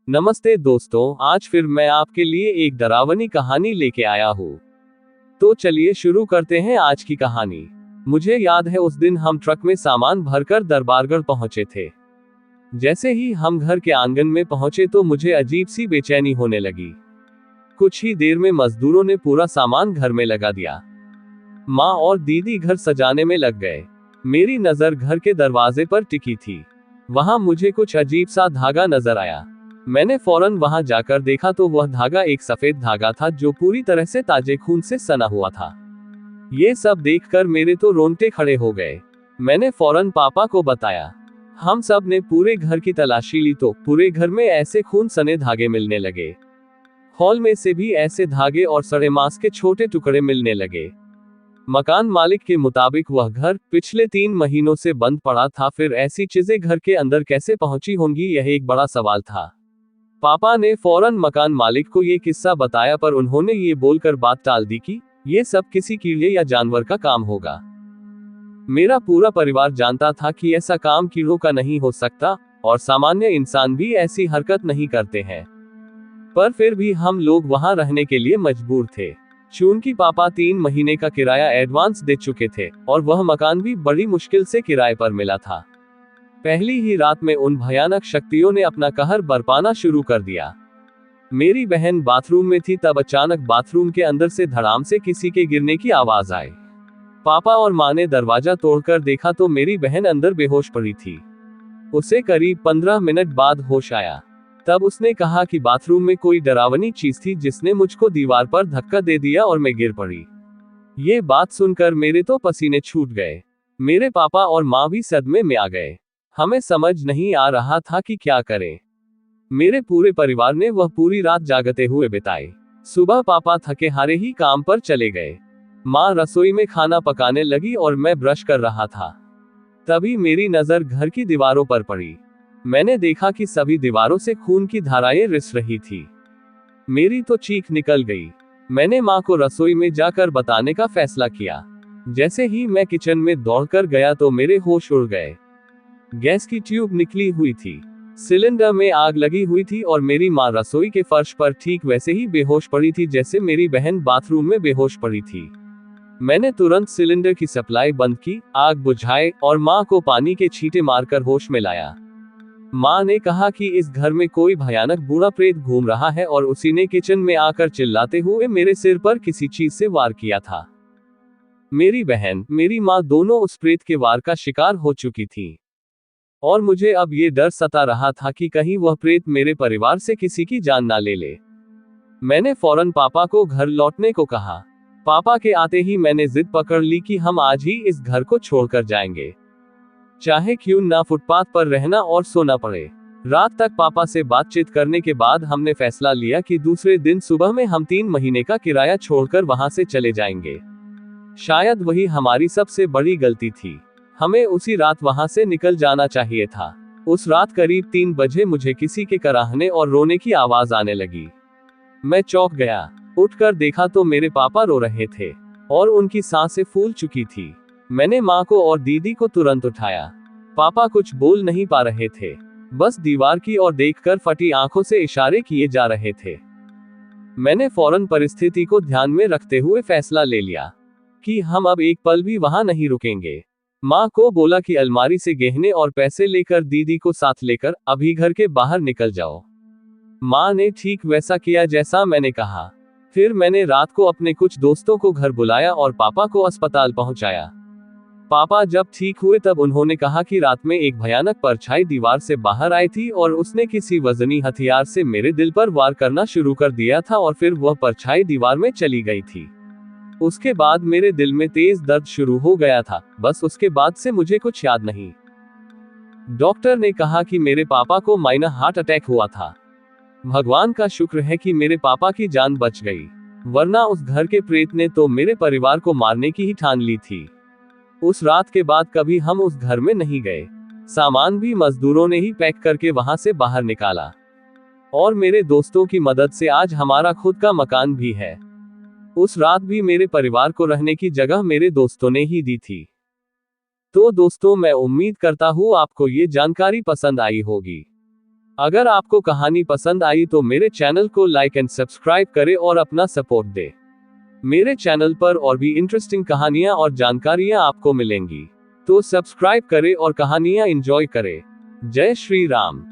नमस्ते दोस्तों, आज फिर मैं आपके लिए एक डरावनी कहानी लेके आया हूँ। तो चलिए शुरू करते हैं आज की कहानी। मुझे याद है उस दिन हम ट्रक में सामान भरकर दरबारगढ़ पहुंचे थे। जैसे ही हम घर के आंगन में पहुंचे तो मुझे अजीब सी बेचैनी होने लगी। कुछ ही देर में मजदूरों ने पूरा सामान घर में लगा दिया। माँ और दीदी घर सजाने में लग गए। मेरी नजर घर के दरवाजे पर टिकी थी। वहां मुझे कुछ अजीब सा धागा नजर आया। मैंने फौरन वहां जाकर देखा तो वह धागा एक सफेद धागा था जो पूरी तरह से ताजे खून से सना हुआ था। ये सब देखकर मेरे तो रोंगटे खड़े हो गए। मैंने फौरन पापा को बताया। हम सब ने पूरे घर की तलाशी ली तो पूरे घर में ऐसे खून सने धागे मिलने लगे। हॉल में से भी ऐसे धागे और सड़े मांस के छोटे टुकड़े मिलने लगे। मकान मालिक के मुताबिक वह घर पिछले 3 महीनों से बंद पड़ा था। फिर ऐसी चीजें घर के अंदर कैसे पहुंची होंगी, यह एक बड़ा सवाल था। पापा ने फौरन मकान मालिक को ये किस्सा बताया, पर उन्होंने ये बोलकर बात टाल दी कि ये सब किसी कीड़े या जानवर का काम होगा। मेरा पूरा परिवार जानता था कि ऐसा काम कीड़ों का नहीं हो सकता और सामान्य इंसान भी ऐसी हरकत नहीं करते हैं। पर फिर भी हम लोग वहां रहने के लिए मजबूर थे। चूंकि पापा 3 महीने का किराया एडवांस दे चुके थे और वह मकान भी बड़ी मुश्किल से किराए पर मिला था। पहली ही रात में उन भयानक शक्तियों ने अपना कहर बरपाना शुरू कर दिया। मेरी बहन बाथरूम में थी, तब अचानक बाथरूम के अंदर से धड़ाम से किसी के गिरने की आवाज आई। पापा और माँ ने दरवाजा तोड़कर देखा तो मेरी बहन अंदर बेहोश पड़ी थी। उसे करीब 15 मिनट बाद होश आया। तब उसने कहा कि बाथरूम में कोई डरावनी चीज थी जिसने मुझको दीवार पर धक्का दे दिया और मैं गिर पड़ी। ये बात सुनकर मेरे तो पसीने छूट गए। मेरे पापा और माँ भी सदमे में आ गए। हमें समझ नहीं आ रहा था कि क्या करें। मेरे पूरे परिवार ने वह पूरी रात जागते हुए बिताई। सुबह पापा थके हारे ही काम पर चले गए। माँ रसोई में खाना पकाने लगी और मैं ब्रश कर रहा था। तभी मेरी नजर घर की दीवारों पर पड़ी। मैंने देखा कि सभी दीवारों से खून की धाराएं रिस रही थी। मेरी तो चीख निकल गई। मैंने माँ को रसोई में जाकर बताने का फैसला किया। जैसे ही मैं किचन में दौड़कर गया तो मेरे होश उड़ गए। गैस की ट्यूब निकली हुई थी, सिलेंडर में आग लगी हुई थी और मेरी माँ रसोई के फर्श पर ठीक वैसे ही बेहोश पड़ी थी जैसे मेरी बहन बाथरूम में बेहोश पड़ी थी। मैंने तुरंत सिलेंडर की सप्लाई बंद की, आग बुझाए और माँ को पानी के छींटे मारकर होश में लाया। माँ ने कहा कि इस घर में कोई भयानक बूढ़ा प्रेत घूम रहा है और उसी ने किचन में आकर चिल्लाते हुए मेरे सिर पर किसी चीज से वार किया था। मेरी बहन, मेरी माँ दोनों उस प्रेत के वार का शिकार हो चुकी थी और मुझे अब ये डर सता रहा था कि कहीं वह प्रेत मेरे परिवार से किसी की जान ना ले ले। मैंने फौरन पापा को घर लौटने को कहा। पापा के आते ही मैंने जिद पकड़ ली कि हम आज ही इस घर को छोड़कर जाएंगे, चाहे क्यों ना फुटपाथ पर रहना और सोना पड़े। रात तक पापा से बातचीत करने के बाद हमने फैसला लिया कि दूसरे दिन सुबह में हम 3 महीने का किराया छोड़कर वहां से चले जाएंगे। शायद वही हमारी सबसे बड़ी गलती थी। हमें उसी रात वहां से निकल जाना चाहिए था। उस रात करीब 3 बजे मुझे किसी के कराहने और रोने की आवाज आने लगी। मैं चौंक गया। उठकर देखा तो मेरे पापा रो रहे थे और उनकी सांसें फूल चुकी थी। मैंने माँ को और दीदी को तुरंत उठाया। पापा कुछ बोल नहीं पा रहे थे, बस दीवार की ओर देखकर फटी आंखों से इशारे किए जा रहे थे। मैंने फौरन परिस्थिति को ध्यान में रखते हुए फैसला ले लिया कि हम अब एक पल भी वहां नहीं रुकेंगे। माँ को बोला कि अलमारी से गहने और पैसे लेकर दीदी को साथ लेकर अभी घर के बाहर निकल जाओ। माँ ने ठीक वैसा किया जैसा मैंने कहा। फिर मैंने रात को अपने कुछ दोस्तों को घर बुलाया और पापा को अस्पताल पहुंचाया। पापा जब ठीक हुए तब उन्होंने कहा कि रात में एक भयानक परछाई दीवार से बाहर आई थी और उसने किसी वजनी हथियार से मेरे दिल पर वार करना शुरू कर दिया था और फिर वह परछाई दीवार में चली गई थी। उसके बाद मेरे दिल में तेज दर्द शुरू हो गया था। बस उसके बाद से मुझे कुछ याद नहीं। डॉक्टर ने कहा कि मेरे पापा को माइनर हार्ट अटैक हुआ था। भगवान का शुक्र है कि मेरे पापा की जान बच गई, वरना उस घर के प्रेत ने तो मेरे परिवार को मारने की ही ठान ली थी। उस रात के बाद कभी हम उस घर में नहीं गए। सामान भी मजदूरों ने ही पैक करके वहां से बाहर निकाला और मेरे दोस्तों की मदद से आज हमारा खुद का मकान भी है। उस रात भी मेरे परिवार को रहने की जगह मेरे दोस्तों ने ही दी थी। तो दोस्तों, मैं उम्मीद करता हूँ आपको ये जानकारी पसंद आई होगी। अगर आपको कहानी पसंद आई तो मेरे चैनल को लाइक एंड सब्सक्राइब करें और अपना सपोर्ट दें। मेरे चैनल पर और भी इंटरेस्टिंग कहानियां और जानकारियां आपको मिलेंगी, तो सब्सक्राइब करें और कहानियां एंजॉय करें। जय श्री राम।